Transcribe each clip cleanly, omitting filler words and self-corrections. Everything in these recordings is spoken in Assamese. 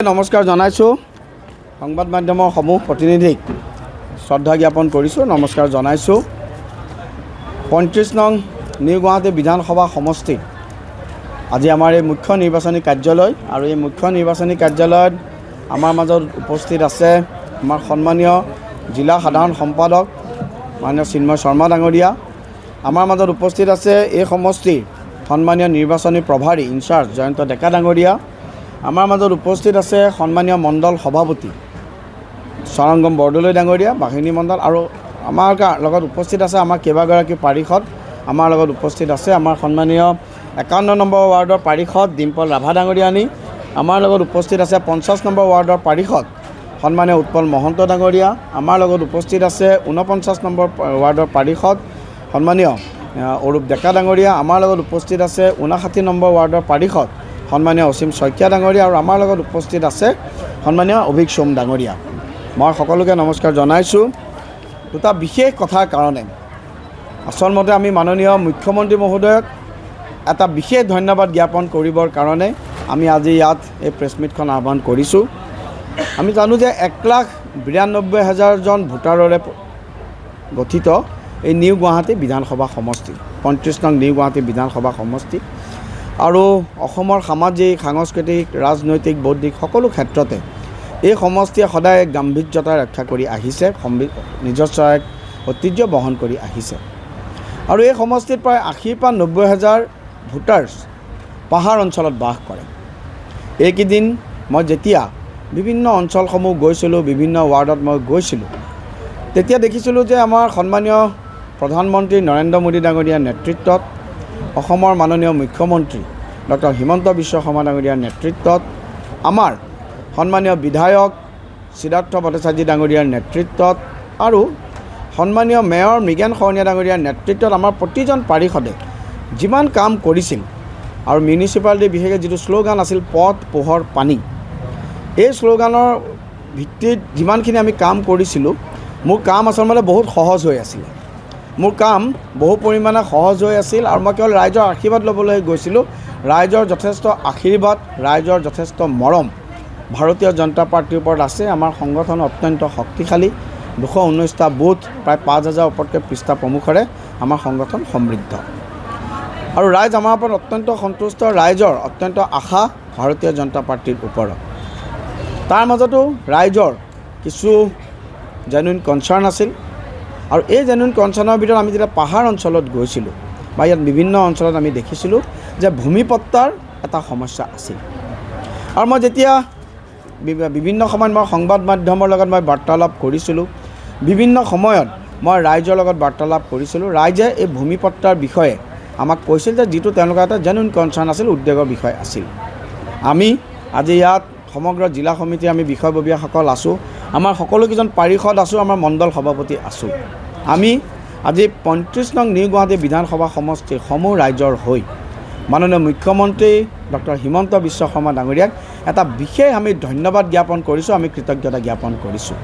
নমস্কাৰ জনাইছোঁ সংবাদ মাধ্যমৰ সমূহ প্ৰতিনিধিক শ্ৰদ্ধা জ্ঞাপন কৰিছোঁ। নমস্কাৰ জনাইছোঁ। ৩৫ নং নিউ গুৱাহাটী বিধানসভা সমষ্টিত আজি আমাৰ এই মুখ্য নিৰ্বাচনী কাৰ্যালয় আৰু এই মুখ্য নিৰ্বাচনী কাৰ্যালয়ত আমাৰ মাজত উপস্থিত আছে আমাৰ সন্মানীয় জিলা সাধাৰণ সম্পাদক মাননীয় চিন্ময় শৰ্মা ডাঙৰীয়া। আমাৰ মাজত উপস্থিত আছে এই সমষ্টিৰ সন্মানীয় নিৰ্বাচনী প্ৰভাৰী ইনচাৰ্জ জয়ন্ত ডেকা ডাঙৰীয়া। আমাৰ মাজত উপস্থিত আছে সন্মানীয় মণ্ডল সভাপতি সৰংগম বৰদলৈ ডাঙৰীয়া বাহিনী মণ্ডল, আৰু আমাৰ লগত উপস্থিত আছে আমাৰ কেইবাগৰাকী পাৰিষদ। আমাৰ লগত উপস্থিত আছে আমাৰ সন্মানীয় ৫১ নম্বৰ ৱাৰ্ডৰ পাৰিষদ ডিম্পল ৰাভা ডাঙৰীয়ানী। আমাৰ লগত উপস্থিত আছে ৫০ নম্বৰ ৱাৰ্ডৰ পাৰিষদ সন্মানীয় উৎপল মহন্ত ডাঙৰীয়া। আমাৰ লগত উপস্থিত আছে ৪৯ নম্বৰ ৱাৰ্ডৰ পাৰিষদ সন্মানীয় অৰূপ ডেকা ডাঙৰীয়া। আমাৰ লগত উপস্থিত আছে ৫৯ নম্বৰ ৱাৰ্ডৰ পাৰিষদ সন্মানীয় অসীম শইকীয়া ডাঙৰীয়া, আৰু আমাৰ লগত উপস্থিত আছে সন্মানীয় অভিক সোম ডাঙৰীয়া। মই সকলোকে নমস্কাৰ জনাইছোঁ। দুটা বিশেষ কথাৰ কাৰণে আচলমতে আমি মাননীয় মুখ্যমন্ত্ৰী মহোদয়ক এটা বিশেষ ধন্যবাদ জ্ঞাপন কৰিবৰ কাৰণে আমি আজি ইয়াত এই প্ৰেছ মিটখন আহ্বান কৰিছোঁ। আমি জানো যে ১,৯২,০০০জন ভোটাৰৰে গঠিত এই নিউ গুৱাহাটী বিধানসভা সমষ্টি, ৩৫ নং নিউ গুৱাহাটী বিধানসভা সমষ্টি, আৰু অসমৰ সামাজিক সাংস্কৃতিক ৰাজনৈতিক বৌদ্ধিক সকলো ক্ষেত্ৰতে এই সমষ্টিয়ে সদায় গাম্ভীৰ্যতা ৰক্ষা কৰি আহিছে, নিজস্ব এক ঐতিহ্য বহন কৰি আহিছে। আৰু এই সমষ্টিত প্ৰায় ৮০,০০০ পৰা ৯০,০০০ ভোটাৰ্ছ পাহাৰ অঞ্চলত বাস কৰে। এইকেইদিন মই যেতিয়া বিভিন্ন অঞ্চলসমূহ গৈছিলোঁ, বিভিন্ন ৱাৰ্ডত মই গৈছিলোঁ, তেতিয়া দেখিছিলোঁ যে আমাৰ সন্মানীয় প্ৰধানমন্ত্ৰী নৰেন্দ্ৰ মোদী ডাঙৰীয়াৰ নেতৃত্বত, অসমৰ মাননীয় মুখ্যমন্ত্ৰী ডক্টৰ হিমন্ত বিশ্ব শৰ্মা ডাঙৰীয়াৰ নেতৃত্বত, আমাৰ সন্মানীয় বিধায়ক সিদ্ধাৰ্থ ভট্টাচাৰ্য ডাঙৰীয়াৰ নেতৃত্বত, আৰু সন্মানীয় মেয়ৰ মৃগেন শৰণীয়া ডাঙৰীয়াৰ নেতৃত্বত আমাৰ প্ৰতিজন পাৰিষদে যিমান কাম কৰিছিল, আৰু মিউনিচিপালিটি বিশেষকৈ যিটো শ্লোগান আছিল পথ পোহৰ পানী, এই শ্লোগানৰ ভিত্তিত যিমানখিনি আমি কাম কৰিছিলোঁ, মোৰ কাম আচলতে বহুত সহজ হৈ আছিলে। মোৰ কাম বহু পৰিমাণে সহজ হৈ আছিল, আৰু মই কেৱল ৰাইজৰ আশীৰ্বাদ ল'বলৈ গৈছিলোঁ। ৰাইজৰ যথেষ্ট আশীৰ্বাদ, ৰাইজৰ যথেষ্ট মৰম ভাৰতীয় জনতা পাৰ্টীৰ ওপৰত আছে। আমাৰ সংগঠন অত্যন্ত শক্তিশালী, ২১৯টা বুথ, প্ৰায় ৫,০০০ ওপৰতকৈ পৃষ্ঠা প্ৰমুখৰে আমাৰ সংগঠন সমৃদ্ধ, আৰু ৰাইজ আমাৰ ওপৰত অত্যন্ত সন্তুষ্ট। ৰাইজৰ অত্যন্ত আশা ভাৰতীয় জনতা পাৰ্টীৰ ওপৰত। তাৰ মাজতো ৰাইজৰ কিছু জেনুইন কনচাৰ্ণ আছিল, আৰু এই জেনুইন কনচাৰ্ণৰ ভিতৰত আমি যেতিয়া পাহাৰ অঞ্চলত গৈছিলোঁ বা ইয়াত বিভিন্ন অঞ্চলত আমি দেখিছিলোঁ যে ভূমিপট্টাৰ এটা সমস্যা আছিল। আৰু মই যেতিয়া বিভিন্ন সময়ত মই সংবাদ মাধ্যমৰ লগত মই বাৰ্তালাপ কৰিছিলোঁ, বিভিন্ন সময়ত মই ৰাইজৰ লগত বাৰ্তালাপ কৰিছিলোঁ, ৰাইজে এই ভূমিপট্টাৰ বিষয়ে আমাক কৈছিল যে যিটো তেওঁলোকৰ এটা জেনুইন কনচাৰ্ণ আছিল, উদ্বেগৰ বিষয় আছিল। আমি আজি ইয়াত সমগ্ৰ জিলা সমিতিৰ আমি বিষয়ববীয়াসকল আছোঁ, আমাৰ সকলোকেইজন পাৰিষদ আছোঁ, আমাৰ মণ্ডল সভাপতি আছোঁ। আমি আজি ৩৫ নং নিউ গুৱাহাটী বিধানসভা সমষ্টিৰ সমূহ ৰাইজৰ হৈ মাননীয় মুখ্যমন্ত্ৰী ডক্টৰ হিমন্ত বিশ্ব শৰ্মা ডাঙৰীয়াক এটা বিশেষ আমি ধন্যবাদ জ্ঞাপন কৰিছোঁ, আমি কৃতজ্ঞতা জ্ঞাপন কৰিছোঁ।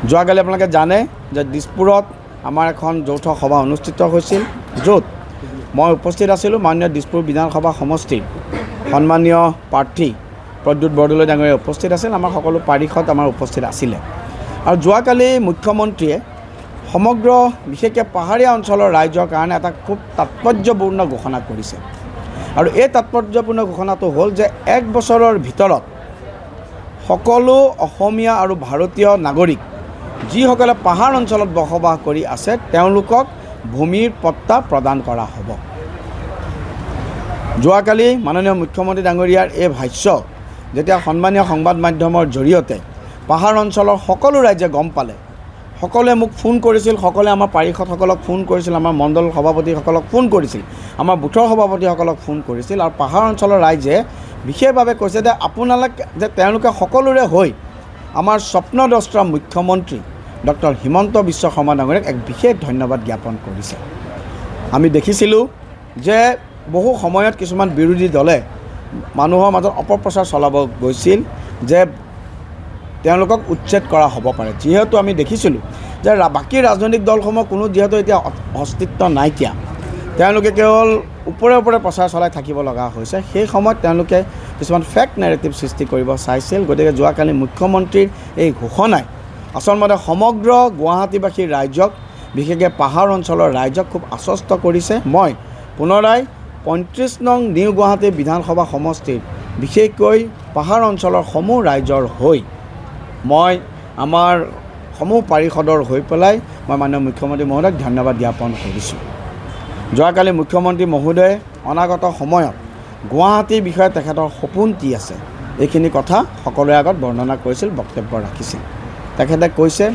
যোৱাকালি আপোনালোকে জানে যে দিছপুৰত আমাৰ এখন যৌথ সভা অনুষ্ঠিত হৈছিল, য'ত মই উপস্থিত আছিলোঁ। মাননীয় দিছপুৰ বিধানসভা সমষ্টিৰ সন্মানীয় প্ৰাৰ্থী প্ৰদ্যুৎ বৰদলৈ ডাঙৰীয়া উপস্থিত আছিল, আমাৰ সকলো পাৰিষদ আমাৰ উপস্থিত আছিলে। আৰু যোৱাকালি মুখ্যমন্ত্ৰীয়ে সমগ্ৰ বিশেষকৈ পাহাৰীয়া অঞ্চলৰ ৰাইজৰ কাৰণে এটা খুব তাৎপৰ্যপূৰ্ণ ঘোষণা কৰিছে, আৰু এই তাৎপৰ্যপূৰ্ণ ঘোষণাটো হ'ল যে ১ বছৰৰ ভিতৰত সকলো অসমীয়া আৰু ভাৰতীয় নাগৰিক যিসকলে পাহাৰ অঞ্চলত বসবাস কৰি আছে তেওঁলোকক ভূমিৰ পট্টা প্ৰদান কৰা হ'ব। যোৱাকালি মাননীয় মুখ্যমন্ত্ৰী ডাঙৰীয়াৰ এই ভাষ্য যেতিয়া সন্মানীয় সংবাদ মাধ্যমৰ জৰিয়তে পাহাৰ অঞ্চলৰ সকলো ৰাইজে গম পালে, সকলোৱে মোক ফোন কৰিছিল, সকলোৱে আমাৰ পাৰিষদসকলক ফোন কৰিছিল, আমাৰ মণ্ডল সভাপতিসকলক ফোন কৰিছিল, আমাৰ বুথৰ সভাপতিসকলক ফোন কৰিছিল, আৰু পাহাৰ অঞ্চলৰ ৰাইজে বিশেষভাৱে কৈছে যে তেওঁলোকে সকলোৰে হৈ আমাৰ স্বপ্নদ্ৰষ্টা মুখ্যমন্ত্ৰী ডক্টৰ হিমন্ত বিশ্ব শৰ্মা ডাঙৰীয়াক এক বিশেষ ধন্যবাদ জ্ঞাপন কৰিছে। আমি দেখিছিলোঁ যে বহু সময়ত কিছুমান বিৰোধী দলে মানুহৰ মাজত অপপ্ৰচাৰ চলাব গৈছিল যে তেওঁলোকক উচ্ছেদ কৰা হ'ব পাৰে, যিহেতু আমি দেখিছিলোঁ যে বাকী ৰাজনৈতিক দলসমূহ কোনো যিহেতু এতিয়া অস্তিত্ব নাইকিয়া, তেওঁলোকে কেৱল ওপৰে ওপৰে প্ৰচাৰ চলাই থাকিব লগা হৈছে। সেই সময়ত তেওঁলোকে কিছুমান ফেক নেৰেটিভ সৃষ্টি কৰিব চাইছিল। গতিকে যোৱাকালি মুখ্যমন্ত্ৰীৰ এই ঘোষণাই আচলতে সমগ্ৰ গুৱাহাটীবাসীৰ ৰাইজক, বিশেষকৈ পাহাৰ অঞ্চলৰ ৰাইজক খুব আশ্বস্ত কৰিছে। মই পুনৰাই 35 নং নিউ গুৱাহাটী বিধানসভা সমষ্টিৰ বিশেষকৈ পাহাৰ অঞ্চলৰ সমূহ ৰাইজৰ হৈ মই আমাৰ সমূহ পাৰিষদৰ হৈ পেলাই মই মাননীয় মুখ্যমন্ত্ৰী মহোদয়ক ধন্যবাদ জ্ঞাপন কৰিছোঁ। যোৱাকালি মুখ্যমন্ত্ৰী মহোদয়ে অনাগত সময়ত গুৱাহাটীৰ বিষয়ে তেখেতৰ সপোন কি আছে এইখিনি কথা সকলোৰে আগত বৰ্ণনা কৰিছিল, বক্তব্য ৰাখিছিল। তেখেতে কৈছে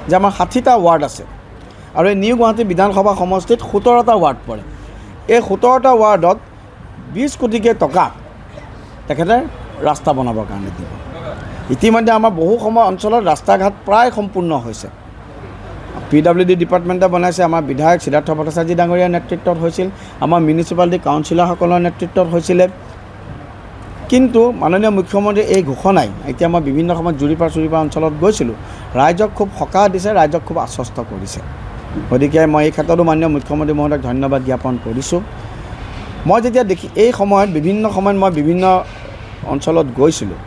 যে আমাৰ 60টা ৱাৰ্ড আছে আৰু এই নিউ গুৱাহাটী বিধানসভা সমষ্টিত 17টা ৱাৰ্ড পৰে। এই 17টা ৱাৰ্ডত 20 কোটিকৈ টকা তেখেতে ৰাস্তা বনাবৰ কাৰণে দিব। ইতিমধ্যে আমাৰ বহু সময় অঞ্চলত ৰাস্তা ঘাট প্ৰায় সম্পূৰ্ণ হৈছে। PWD ডিপাৰ্টমেণ্টে বনাইছে, আমাৰ বিধায়ক সিদ্ধাৰ্থ ভট্টাচাৰ্য ডাঙৰীয়াৰ নেতৃত্বত হৈছিল, আমাৰ মিউনিচিপালিটি কাউন্সিলৰসকলৰ নেতৃত্বত হৈছিলে। কিন্তু মাননীয় মুখ্যমন্ত্ৰীৰ এই ঘোষণাই এতিয়া মই বিভিন্ন সময়ত জুৰিপাৰ অঞ্চলত গৈছিলোঁ, ৰাইজক খুব সকাহ দিছে, ৰাইজক খুব আশ্বস্ত কৰিছে। গতিকে মই এই ক্ষেত্ৰতো মাননীয় মুখ্যমন্ত্ৰী মহোদয়ক ধন্যবাদ জ্ঞাপন কৰিছোঁ। মই যেতিয়া এই সময়ত বিভিন্ন অঞ্চলত গৈছিলোঁ,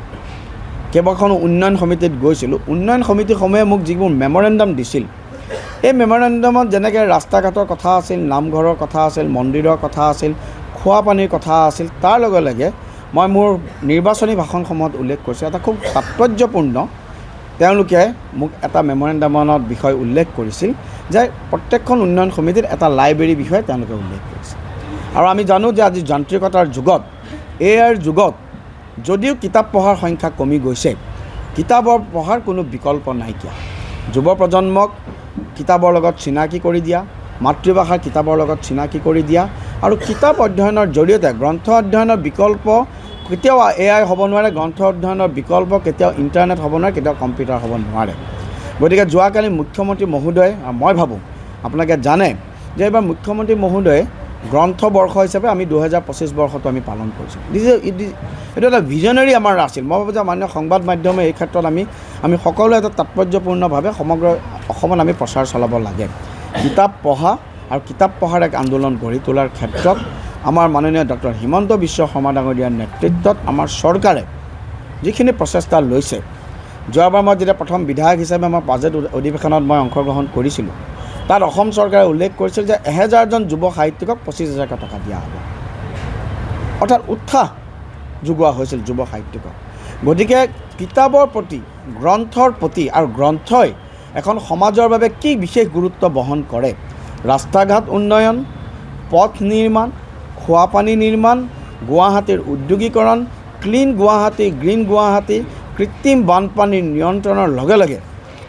কেইবাখনো উন্নয়ন সমিতিত গৈছিলোঁ, উন্নয়ন সমিতিসমূহে মোক যিবোৰ মেমৰেণ্ডাম দিছিল, এই মেমৰেণ্ডামত যেনেকৈ ৰাস্তা ঘাটৰ কথা আছিল, নামঘৰৰ কথা আছিল, মন্দিৰৰ কথা আছিল, খোৱা পানীৰ কথা আছিল, তাৰ লগে লগে মই মোৰ নিৰ্বাচনী ভাষণসমূহত উল্লেখ কৰিছোঁ এটা খুব তাৎপৰ্যপূৰ্ণ, তেওঁলোকে মোক এটা মেমৰেণ্ডামত বিষয় উল্লেখ কৰিছিল যে প্ৰত্যেকখন উন্নয়ন সমিতিত এটা লাইব্ৰেৰীৰ বিষয়ে তেওঁলোকে উল্লেখ কৰিছিল। আৰু আমি জানো যে আজি যান্ত্ৰিকতাৰ যুগত, এআইৰ যুগত যদিও কিতাপ পঢ়াৰ সংখ্যা কমি গৈছে, কিতাপৰ পঢ়াৰ কোনো বিকল্প নাইকিয়া। যুৱ প্ৰজন্মক কিতাপৰ লগত চিনাকি কৰি দিয়া, মাতৃভাষাৰ কিতাপৰ লগত চিনাকি কৰি দিয়া, আৰু কিতাপ অধ্যয়নৰ জৰিয়তে গ্ৰন্থ অধ্যয়নৰ বিকল্প কেতিয়াও AI হ'ব নোৱাৰে, গ্ৰন্থ অধ্যয়নৰ বিকল্প কেতিয়াও ইণ্টাৰনেট হ'ব নোৱাৰে, কেতিয়াও কম্পিউটাৰ হ'ব নোৱাৰে। গতিকে যোৱাকালি মুখ্যমন্ত্ৰী মহোদয়ে, মই ভাবোঁ আপোনালোকে জানে যে এইবাৰ মুখ্যমন্ত্ৰী মহোদয়ে গ্ৰন্থ বৰ্ষ হিচাপে আমি 2025 বৰ্ষটো আমি পালন কৰিছোঁ। এইটো এটা ভিজনেৰী আমাৰ আছিল। মই ভাবোঁ যে মাননীয় সংবাদ মাধ্যমে এই ক্ষেত্ৰত আমি সকলোৱে এটা তাৎপৰ্যপূৰ্ণভাৱে সমগ্ৰ অসমত আমি প্ৰচাৰ চলাব লাগে। কিতাপ পঢ়া আৰু কিতাপ পঢ়াৰ এক আন্দোলন গঢ়ি তোলাৰ ক্ষেত্ৰত আমাৰ মাননীয় ডক্টৰ হিমন্ত বিশ্ব শৰ্মা ডাঙৰীয়াৰ নেতৃত্বত আমাৰ চৰকাৰে যিখিনি প্ৰচেষ্টা লৈছে, যোৱাবাৰ মই যেতিয়া প্ৰথম বিধায়ক হিচাপে মই বাজেট অধিৱেশনত মই অংশগ্ৰহণ কৰিছিলোঁ, তাত অসম চৰকাৰে উল্লেখ কৰিছিল যে 1000জন যুৱ সাহিত্যিকক 25,000 টকা দিয়া হ'ব। অৰ্থাৎ উৎসাহ যোগোৱা হৈছিল যুৱ সাহিত্যিকক। গতিকে কিতাপৰ প্ৰতি, গ্ৰন্থৰ প্ৰতি, আৰু গ্ৰন্থই এখন সমাজৰ বাবে কি বিশেষ গুৰুত্ব বহন কৰে, ৰাস্তা ঘাট উন্নয়ন, পথ নিৰ্মাণ, খোৱা পানী নিৰ্মাণ, গুৱাহাটীৰ উদ্যোগীকৰণ, ক্লিন গুৱাহাটী, গ্ৰীণ গুৱাহাটী, কৃত্ৰিম বানপানীৰ নিয়ন্ত্ৰণৰ লগে লগে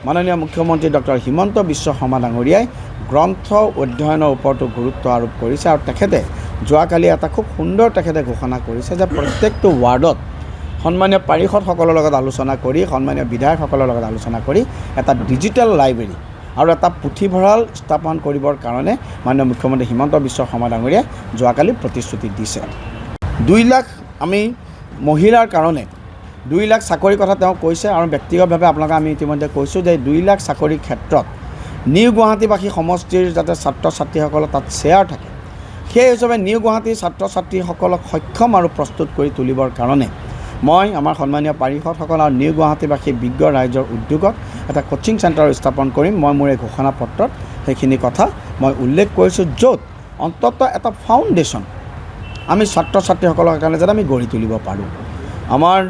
মাননীয় মুখ্যমন্ত্ৰী ডক্টৰ হিমন্ত বিশ্ব শৰ্মা ডাঙৰীয়াই গ্ৰন্থ অধ্যয়নৰ ওপৰতো গুৰুত্ব আৰোপ কৰিছে। আৰু তেখেতে যোৱাকালি এটা খুব সুন্দৰ তেখেতে ঘোষণা কৰিছে যে প্ৰত্যেকটো ৱাৰ্ডত সন্মানীয় পাৰিষদসকলৰ লগত আলোচনা কৰি, সন্মানীয় বিধায়কসকলৰ লগত আলোচনা কৰি এটা ডিজিটেল লাইব্ৰেৰী আৰু এটা পুথিভঁৰাল স্থাপন কৰিবৰ কাৰণে মাননীয় মুখ্যমন্ত্ৰী হিমন্ত বিশ্ব শৰ্মা ডাঙৰীয়াই যোৱাকালি প্ৰতিশ্ৰুতি দিছে। 2 লাখ আমি মহিলাৰ কাৰণে 2 লাখ চাকৰিৰ কথা তেওঁ কৈছে, আৰু ব্যক্তিগতভাৱে আপোনালোকে আমি ইতিমধ্যে কৈছোঁ যে 2 লাখ চাকৰিৰ ক্ষেত্ৰত নিউ গুৱাহাটীবাসী সমষ্টিৰ যাতে ছাত্ৰ ছাত্ৰীসকলৰ তাত শ্বেয়াৰ থাকে, সেই হিচাপে নিউ গুৱাহাটীৰ ছাত্ৰ ছাত্ৰীসকলক সক্ষম আৰু প্ৰস্তুত কৰি তুলিবৰ কাৰণে মই আমাৰ সন্মানীয় পাৰিষদসকল আৰু নিউ গুৱাহাটীবাসী বিজ্ঞ ৰাইজৰ উদ্যোগত এটা কোচিং চেণ্টাৰ স্থাপন কৰিম। মই মোৰ এই ঘোষণা পত্ৰত সেইখিনি কথা মই উল্লেখ কৰিছোঁ, য'ত অন্ততঃ এটা ফাউণ্ডেশ্যন আমি ছাত্ৰ ছাত্ৰীসকলৰ কাৰণে যাতে আমি গঢ়ি তুলিব পাৰোঁ। আমাৰ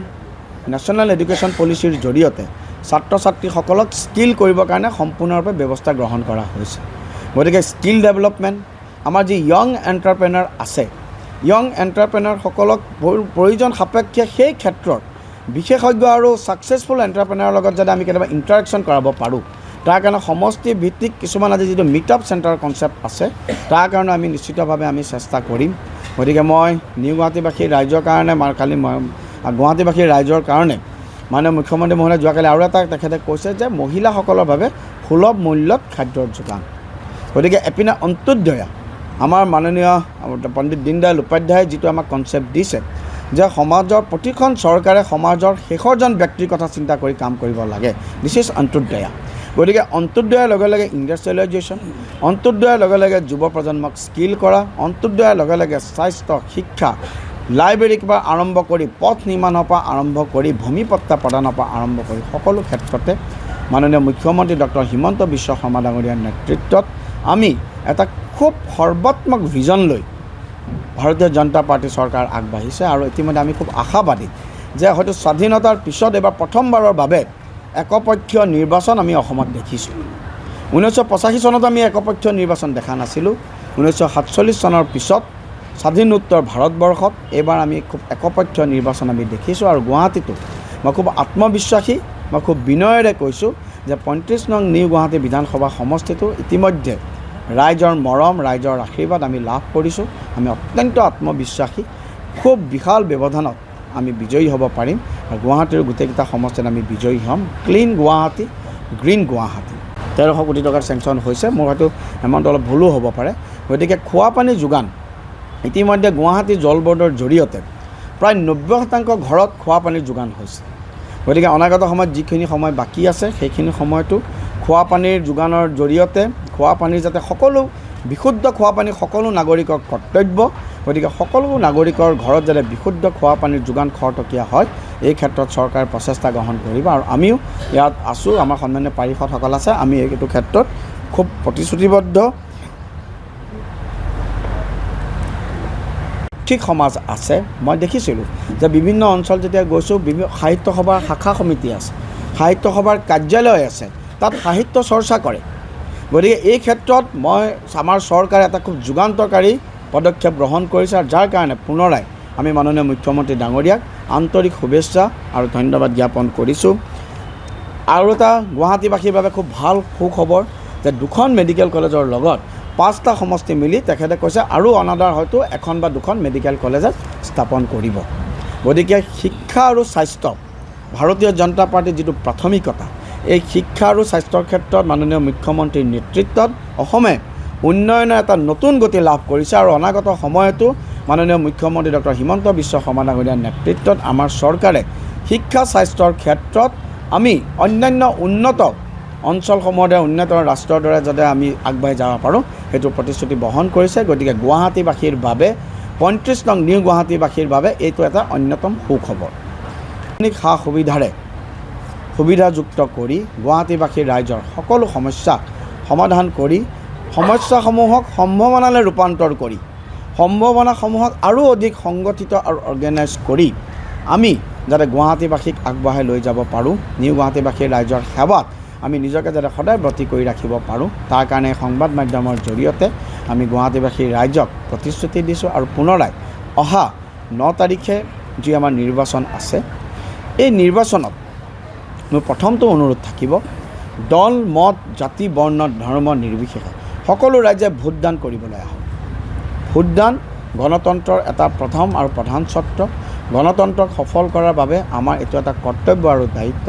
নেশ্যনেল এডুকেশ্যন পলিচিৰ জৰিয়তে ছাত্ৰ ছাত্ৰীসকলক স্কিল কৰিবৰ কাৰণে সম্পূৰ্ণৰূপে ব্যৱস্থা গ্ৰহণ কৰা হৈছে। গতিকে স্কিল ডেভেলপমেণ্ট, আমাৰ যি য়ং এণ্টাৰপ্ৰেনাৰ আছে, য়ং এণ্টাৰপ্ৰেনাৰসকলক প্ৰয়োজন সাপেক্ষে সেই ক্ষেত্ৰত বিশেষজ্ঞ আৰু ছাকচেছফুল এণ্টাৰপ্ৰেনাৰৰ লগত যাতে আমি কেতিয়াবা ইণ্টাৰেকশ্যন কৰাব পাৰোঁ, তাৰ কাৰণে সমষ্টি ভিত্তিক কিছুমান আজি যিটো মিটআপ চেণ্টাৰ কনচেপ্ট আছে, তাৰ কাৰণে আমি নিশ্চিতভাৱে আমি চেষ্টা কৰিম। গতিকে মই নিউ গুৱাহাটীবাসীৰ ৰাইজৰ কাৰণে গুৱাহাটীবাসীৰ ৰাইজৰ কাৰণে মাননীয় মুখ্যমন্ত্ৰী মহোদয়ে যোৱাকালি আৰু এটা তেখেতে কৈছে যে মহিলাসকলৰ বাবে সুলভ মূল্যত খাদ্যৰ যোগান। গতিকে এপিনে অন্ত্যোদয়া, আমাৰ মাননীয় পণ্ডিত দীনদয়াল উপাধ্যায়ে যিটো আমাক কনচেপ্ট দিছে যে সমাজৰ প্ৰতিখন চৰকাৰে সমাজৰ শেষৰজন ব্যক্তিৰ কথা চিন্তা কৰি কাম কৰিব লাগে, দিছ ইজ অন্ত্যোদয়া। গতিকে অন্ত্যোদয়াৰ লগে লগে ইণ্ডাষ্ট্ৰিয়েলাইজেশ্যন, অন্ত্যোদয়াৰ লগে লগে যুৱ প্ৰজন্মক স্কিল কৰা, অন্ত্যোদয়াৰ লগে লগে স্বাস্থ্য, শিক্ষা, লাইব্ৰেৰীৰ পৰা আৰম্ভ কৰি পথ নিৰ্মাণৰ পৰা আৰম্ভ কৰি ভূমিপট্টা প্ৰদানৰ পৰা আৰম্ভ কৰি সকলো ক্ষেত্ৰতে মাননীয় মুখ্যমন্ত্ৰী ডক্টৰ হিমন্ত বিশ্ব শৰ্মা ডাঙৰীয়াৰ নেতৃত্বত আমি এটা খুব সৰ্বাত্মক ভিজন লৈ ভাৰতীয় জনতা পাৰ্টি চৰকাৰ আগবাঢ়িছে আৰু ইতিমধ্যে আমি খুব আশাবাদী যে হয়তো স্বাধীনতাৰ পিছত এবাৰ প্ৰথমবাৰৰ বাবে একপক্ষীয় নিৰ্বাচন আমি অসমত দেখিছোঁ। 1985 চনত আমি একপক্ষীয় নিৰ্বাচন দেখা নাছিলোঁ। 1947 চনৰ পিছত স্বাধীনোত্তৰ ভাৰতবৰ্ষত এইবাৰ আমি খুব একপক্ষীয় নিৰ্বাচন আমি দেখিছোঁ আৰু গুৱাহাটীতো মই খুব আত্মবিশ্বাসী, মই খুব বিনয়েৰে কৈছোঁ যে 35 নং নিউ গুৱাহাটী বিধানসভা সমষ্টিটো ইতিমধ্যে ৰাইজৰ মৰম, ৰাইজৰ আশীৰ্বাদ আমি লাভ কৰিছোঁ। আমি অত্যন্ত আত্মবিশ্বাসী, খুব বিশাল ব্যৱধানত আমি বিজয়ী হ'ব পাৰিম আৰু গুৱাহাটীৰ গোটেইকেইটা সমষ্টিত আমি বিজয়ী হ'ম। Clean Guwahati, green Guwahati. 1300 কোটি টকাৰ চেংচন হৈছে, মোৰ হয়তো এমাউণ্ট অলপ ভুলো হ'ব পাৰে। গতিকে খোৱা পানী যোগান ইতিমধ্যে গুৱাহাটী জল বৰ্ডৰ জৰিয়তে প্ৰায় 90% ঘৰত খোৱা পানীৰ যোগান হৈছে। গতিকে অনাগত সময়ত যিখিনি সময় বাকী আছে সেইখিনি সময়তো খোৱা পানীৰ যোগানৰ জৰিয়তে খোৱা পানীৰ যাতে সকলো বিশুদ্ধ খোৱা পানী সকলো নাগৰিকৰ কৰ্তব্য। গতিকে সকলো নাগৰিকৰ ঘৰত যাতে বিশুদ্ধ খোৱা পানীৰ যোগান খৰতকীয়া হয়, এই ক্ষেত্ৰত চৰকাৰে প্ৰচেষ্টা গ্ৰহণ কৰিব আৰু আমিও ইয়াত আছোঁ। আমাৰ সন্মানীয় পাৰিষদসকল আছে, আমি এইটো ক্ষেত্ৰত খুব প্ৰতিশ্ৰুতিবদ্ধ। ঠিক সমাজ আছে। মই দেখিছিলোঁ যে বিভিন্ন অঞ্চল যেতিয়া গৈছোঁ, সাহিত্য সভাৰ শাখা সমিতি আছে, সাহিত্য সভাৰ কাৰ্যালয় আছে, তাত সাহিত্য চৰ্চা কৰে। গতিকে এই ক্ষেত্ৰত আমাৰ চৰকাৰে এটা খুব যুগান্তকাৰী পদক্ষেপ গ্ৰহণ কৰিছে আৰু যাৰ কাৰণে পুনৰাই আমি মাননীয় মুখ্যমন্ত্ৰী ডাঙৰীয়াক আন্তৰিক শুভেচ্ছা আৰু ধন্যবাদ জ্ঞাপন কৰিছোঁ। আৰু এটা গুৱাহাটীবাসীৰ বাবে খুব ভাল সুখবৰ যে 2খন মেডিকেল কলেজৰ লগত 5টা সমষ্টি মিলি তেখেতে কৈছে আৰু অনাদাৰ হয়তো 1 বা 2খন মেডিকেল কলেজত স্থাপন কৰিব। গতিকে শিক্ষা আৰু স্বাস্থ্য ভাৰতীয় জনতা পাৰ্টীৰ যিটো প্ৰাথমিকতা, এই শিক্ষা আৰু স্বাস্থ্যৰ ক্ষেত্ৰত মাননীয় মুখ্যমন্ত্ৰীৰ নেতৃত্বত অসমে উন্নয়নৰ এটা নতুন গতি লাভ কৰিছে আৰু অনাগত সময়তো মাননীয় মুখ্যমন্ত্ৰী ডক্টৰ হিমন্ত বিশ্ব শৰ্মা ডাঙৰীয়াৰ নেতৃত্বত আমাৰ চৰকাৰে শিক্ষা স্বাস্থ্যৰ ক্ষেত্ৰত আমি অন্যান্য উন্নত অঞ্চলসমূহৰ দৰে উন্নত ৰাষ্ট্ৰৰ দৰে যাতে আমি আগবাঢ়ি যাব পাৰোঁ সেইটো প্ৰতিশ্ৰুতি বহন কৰিছে। গতিকে গুৱাহাটীবাসীৰ বাবে 35 নং নিউ গুৱাহাটীবাসীৰ বাবে এইটো এটা অন্যতম সুখবৰ। সা সুবিধাৰে সুবিধাযুক্ত কৰি গুৱাহাটীবাসীৰ ৰাইজৰ সকলো সমস্যা সমাধান কৰি সমস্যাসমূহক সম্ভাৱনালৈ ৰূপান্তৰ কৰি সম্ভাৱনাসমূহক আৰু অধিক সংগঠিত আৰু অৰ্গেনাইজ কৰি আমি যাতে গুৱাহাটীবাসীক আগবঢ়াই লৈ যাব পাৰোঁ, নিউ গুৱাহাটীবাসীৰ ৰাইজৰ সেৱাত আমি নিজকে যাতে সদায় ব্ৰতী কৰি ৰাখিব পাৰোঁ, তাৰ কাৰণে সংবাদ মাধ্যমৰ জৰিয়তে আমি গুৱাহাটীবাসীৰ ৰাইজক প্ৰতিশ্ৰুতি দিছোঁ। আৰু পুনৰাই অহা 9 তাৰিখে যি আমাৰ নিৰ্বাচন আছে, এই নিৰ্বাচনত মোৰ প্ৰথমটো অনুৰোধ থাকিব, দল মত জাতি বৰ্ণ ধৰ্ম নিৰ্বিশেষে সকলো ৰাইজে ভোটদান কৰিবলৈ আহক। ভোটদান গণতন্ত্ৰৰ এটা প্ৰথম আৰু প্ৰধান চৰ্ত। গণতন্ত্ৰক সফল কৰাৰ বাবে আমাৰ এইটো এটা কৰ্তব্য আৰু দায়িত্ব।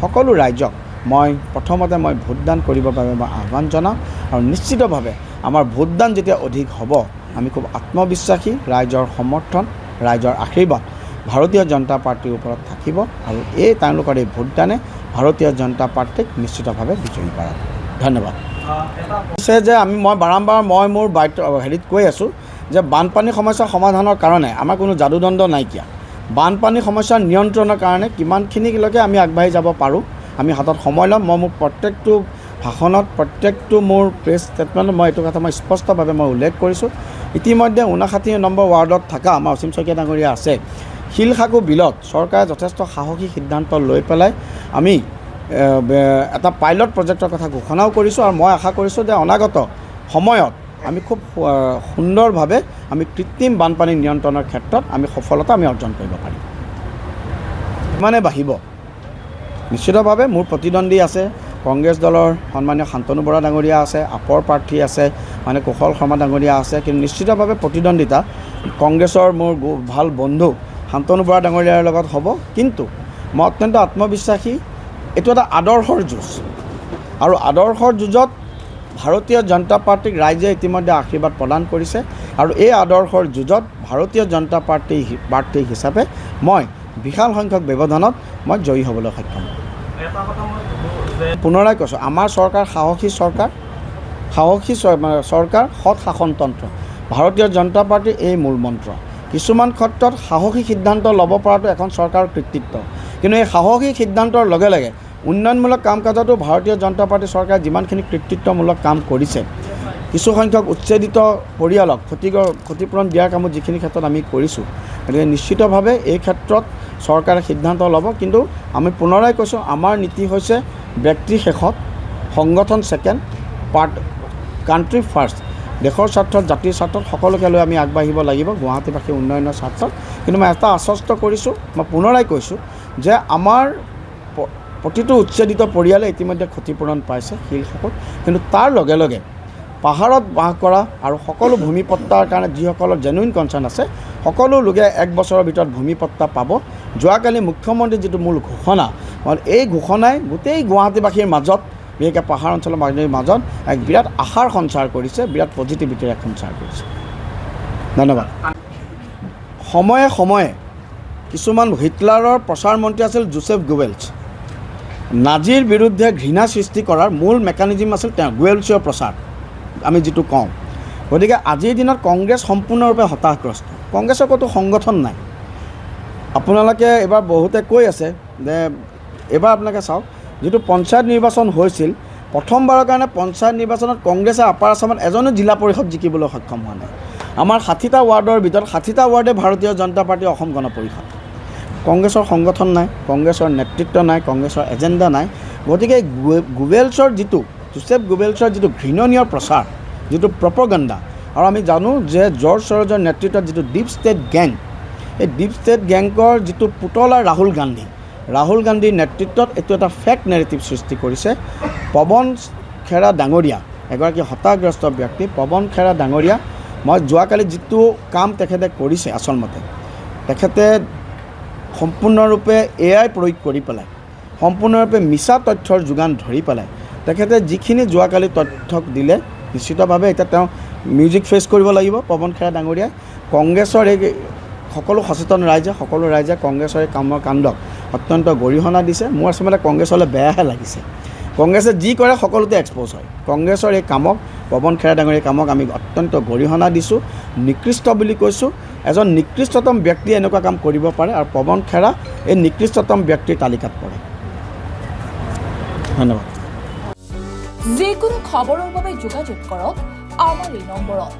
সকলো ৰাইজক প্ৰথমতে ভোটদান কৰিবৰ বাবে মই আহ্বান জনাম আৰু নিশ্চিতভাৱে আমাৰ ভোটদান যেতিয়া অধিক হ'ব আমি খুব আত্মবিশ্বাসী, ৰাইজৰ সমৰ্থন, ৰাইজৰ আশীৰ্বাদ ভাৰতীয় জনতা পাৰ্টিৰ ওপৰত থাকিব আৰু তেওঁলোকৰ এই ভোটদানে ভাৰতীয় জনতা পাৰ্টিক নিশ্চিতভাৱে বিজয়ী কৰাব। ধন্যবাদ। হৈছে যে মই বাৰম্বাৰ মোৰ হেৰিত কৈ আছোঁ যে বানপানী সমস্যা সমাধানৰ কাৰণে আমাৰ কোনো যাদুদণ্ড নাইকিয়া। বানপানী সমস্যা নিয়ন্ত্ৰণৰ কাৰণে কিমানখিনিলৈকে আমি আগবাঢ়ি যাব পাৰোঁ আমি হাতত সময় ল'ম। মোৰ প্ৰত্যেকটো ভাষণত, প্ৰত্যেকটো মোৰ প্ৰেছ ষ্টেটমেণ্টত এইটো কথা স্পষ্টভাৱে উল্লেখ কৰিছোঁ। ইতিমধ্যে 59 নম্বৰ ৱাৰ্ডত থকা আমাৰ অসীম শইকীয়া ডাঙৰীয়া আছে, শিলসাকু বিলত চৰকাৰে যথেষ্ট সাহসী সিদ্ধান্ত লৈ পেলাই আমি এটা পাইলট প্ৰজেক্টৰ কথা ঘোষণাও কৰিছোঁ আৰু মই আশা কৰিছোঁ যে অনাগত সময়ত আমি খুব সুন্দৰভাৱে আমি কৃত্ৰিম বানপানী নিয়ন্ত্ৰণৰ ক্ষেত্ৰত আমি সফলতা অৰ্জন কৰিব পাৰিম। ইমানে বাঢ়িব নিশ্চিতভাৱে। মোৰ প্ৰতিদ্বন্দ্বী আছে, কংগ্ৰেছ দলৰ সন্মানীয় শান্তনু বৰা ডাঙৰীয়া আছে, আপৰ প্ৰাৰ্থী আছে কুশল শৰ্মা ডাঙৰীয়া আছে, কিন্তু নিশ্চিতভাৱে প্ৰতিদ্বন্দ্বিতা কংগ্ৰেছৰ মোৰ ভাল বন্ধু শান্তনু বৰা ডাঙৰীয়াৰ লগত হ'ব। কিন্তু মই অত্যন্ত আত্মবিশ্বাসী, এইটো এটা আদৰ্শৰ যুঁজ আৰু আদৰ্শৰ যুঁজত ভাৰতীয় জনতা পাৰ্টিক ৰাইজে ইতিমধ্যে আশীৰ্বাদ প্ৰদান কৰিছে আৰু এই আদৰ্শৰ যুঁজত ভাৰতীয় জনতা পাৰ্টি হিচাপে মই বিশাল সংখ্যক ব্যৱধানত জয়ী হ'বলৈ সক্ষম হ'ম। পুনৰাই কৈছোঁ, আমাৰ চৰকাৰ সাহসী চৰকাৰ, সৎ শাসনতন্ত্ৰ। ভাৰতীয় জনতা পাৰ্টিৰ এই মূল মন্ত্ৰ। কিছুমান ক্ষেত্ৰত সাহসী সিদ্ধান্ত ল'ব পৰাটো এখন চৰকাৰৰ কৃতিত্ব, কিন্তু এই সাহসী সিদ্ধান্তৰ লগে লগে উন্নয়নমূলক কাম কাজতো ভাৰতীয় জনতা পাৰ্টি চৰকাৰে যিমানখিনি কৃতিত্বমূলক কাম কৰিছে, কিছুসংখ্যক উচ্ছেদিত পৰিয়ালক ক্ষতিপূৰণ দিয়াৰ কামত যিখিনি ক্ষেত্ৰত আমি কৰিছোঁ, গতিকে নিশ্চিতভাৱে এই ক্ষেত্ৰত চৰকাৰে সিদ্ধান্ত ল'ব। কিন্তু আমি পুনৰাই কৈছোঁ, আমাৰ নীতি হৈছে ব্যক্তি শেষত, সংগঠন ছেকেণ্ড, কাণ্ট্ৰি ফাৰ্ষ্ট। দেশৰ স্বাৰ্থত, জাতিৰ স্বাৰ্থত সকলোকে লৈ আমি আগবাঢ়িব লাগিব গুৱাহাটীবাসীৰ উন্নয়নৰ স্বাৰ্থত। কিন্তু মই এটা আশ্বস্ত কৰিছোঁ, মই পুনৰাই কৈছোঁ যে আমাৰ প্ৰতিটো উচ্ছেদিত পৰিয়ালে ইতিমধ্যে ক্ষতিপূৰণ পাইছে শিলসকল, কিন্তু তাৰ লগে লগে পাহাৰত বাস কৰা আৰু সকলো ভূমিপট্টাৰ কাৰণে যিসকলৰ জেনুইন কনচাৰ্ণ আছে, সকলো লোকে 1 বছৰৰ ভিতৰত ভূমিপট্টা পাব। যোৱাকালি মুখ্যমন্ত্ৰীৰ যিটো মূল ঘোষণা, এই ঘোষণাই গোটেই গুৱাহাটীবাসীৰ মাজত, বিশেষকৈ পাহাৰ অঞ্চলৰ মানুহৰ মাজত এক বিৰাট আশাৰ সঞ্চাৰ কৰিছে, বিৰাট পজিটিভিটিৰ এক সঞ্চাৰ কৰিছে। ধন্যবাদ। সময়ে সময়ে কিছুমান হিটলাৰৰ প্ৰচাৰ মন্ত্ৰী আছিল জোচেফ গোৱেলছ। নাজিৰ বিৰুদ্ধে ঘৃণা সৃষ্টি কৰাৰ মূল মেকানিজম আছিল তেওঁ গোৱেলছৰ প্ৰচাৰ, আমি যিটো কওঁ। গতিকে আজিৰ দিনত কংগ্ৰেছ সম্পূৰ্ণৰূপে হতাশগ্ৰস্ত। কংগ্ৰেছৰ ক'তো সংগঠন নাই। আপোনালোকে এইবাৰ বহুতে কৈ আছে যে এইবাৰ আপোনালোকে চাওক, যিটো পঞ্চায়ত নিৰ্বাচন হৈছিল, প্ৰথমবাৰৰ কাৰণে পঞ্চায়ত নিৰ্বাচনত কংগ্ৰেছে আপাৰ আছামত এজনো জিলা পৰিষদ জিকিবলৈ সক্ষম হোৱা নাই। আমাৰ 60টা ৱাৰ্ডৰ ভিতৰত 60টা ৱাৰ্ডে ভাৰতীয় জনতা পাৰ্টীৰ অসম গণ পৰিষদ। কংগ্ৰেছৰ সংগঠন নাই, কংগ্ৰেছৰ নেতৃত্ব নাই, কংগ্ৰেছৰ এজেণ্ডা নাই। গতিকে গোৱেলছৰ জোচেফ গোৱেলছৰ যিটো ঘৃণনীয় প্ৰচাৰ, যিটো প্ৰপগেণ্ডা, আৰু আমি জানো যে জৰ্জ সৰজৰ নেতৃত্বত যিটো ডিপ ষ্টেট গেং, এই ডিপ ষ্টেট গেংকৰ যিটো পুতলা ৰাহুল গান্ধীৰ নেতৃত্বত এইটো এটা ফেক নেৰেটিভ সৃষ্টি কৰিছে। পৱন খেৰা ডাঙৰীয়া এগৰাকী হতাশগ্ৰস্ত ব্যক্তি। পৱন খেৰা ডাঙৰীয়া, মই যোৱাকালি যিটো কাম তেখেতে কৰিছে, আচলমতে তেখেতে সম্পূৰ্ণৰূপে AI প্ৰয়োগ কৰি পেলাই, সম্পূৰ্ণৰূপে মিছা তথ্যৰ যোগান ধৰি পেলাই তেখেতে যিখিনি যোৱাকালি তথ্য দিলে, নিশ্চিতভাৱে এতিয়া তেওঁ মিউজিক ফেচ কৰিব লাগিব পৱন খেৰা ডাঙৰীয়াই। কংগ্ৰেছৰ এই সকলো সচেতন সকলো ৰাইজে কংগ্ৰেছৰ এই কামৰ কাণ্ডক অত্যন্ত গৰিহণা দিছে। মোৰ আচলতে কংগ্ৰেছলৈ বেয়াহে লাগিছে। কংগ্ৰেছে যি কৰে সকলোতে এক্সপ'জ হয়। কংগ্ৰেছৰ এই কামক, পৱন খেৰা ডাঙৰীয়াৰ কামক আমি অত্যন্ত গৰিহণা দিছোঁ, নিকৃষ্ট বুলি কৈছোঁ। এজন নিকৃষ্টতম ব্যক্তিয়ে এনেকুৱা কাম কৰিব পাৰে, আৰু পৱন খেৰা এই নিকৃষ্টতম ব্যক্তিৰ তালিকাত পৰে। ধন্যবাদ। যিকোনো খবৰৰ বাবে যোগাযোগ কৰক আমাৰ এই নম্বৰত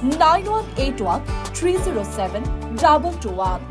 9181 307 2221।